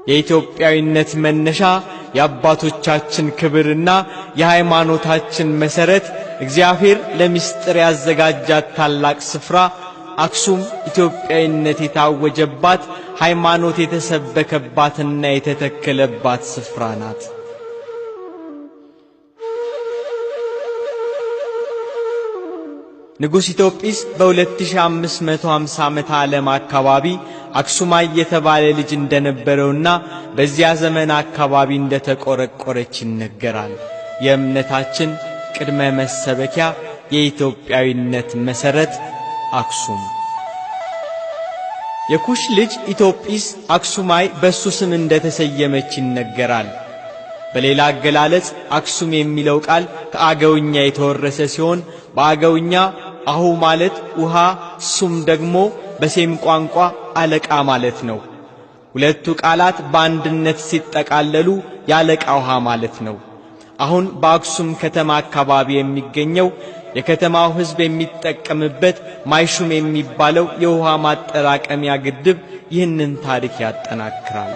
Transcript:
የኢትዮጵያዊነት መነሻ የአባቶቻችን ክብርና የሃይማኖታችን መሰረት እግዚአብሔር ለምስጢር ያዘጋጃት ታላቅ ስፍራ አክሱም ኢትዮጵያዊነት የታወጀባት ሃይማኖት የተሰበከባትና የተተከለባት ስፍራ ናት። ንጉሥ ኢትዮጵስ በ2550 ዓመተ ዓለም አካባቢ አክሱማይ የተባለ ልጅ እንደነበረውና በዚያ ዘመን አካባቢ እንደተቆረቆረች ይነገራል። የእምነታችን ቅድመ መሰበኪያ የኢትዮጵያዊነት መሰረት አክሱም። የኩሽ ልጅ ኢትዮጵስ አክሱማይ በሱ ስም እንደተሰየመች ይነገራል። በሌላ አገላለጽ አክሱም የሚለው ቃል ከአገውኛ የተወረሰ ሲሆን በአገውኛ አሁ ማለት ውሃ፣ ሱም ደግሞ በሴም ቋንቋ አለቃ ማለት ነው። ሁለቱ ቃላት በአንድነት ሲጠቃለሉ ያለቃ ውሃ ማለት ነው። አሁን በአክሱም ከተማ አካባቢ የሚገኘው የከተማው ሕዝብ የሚጠቀምበት ማይሹም የሚባለው የውሃ ማጠራቀሚያ ግድብ ይህንን ታሪክ ያጠናክራል።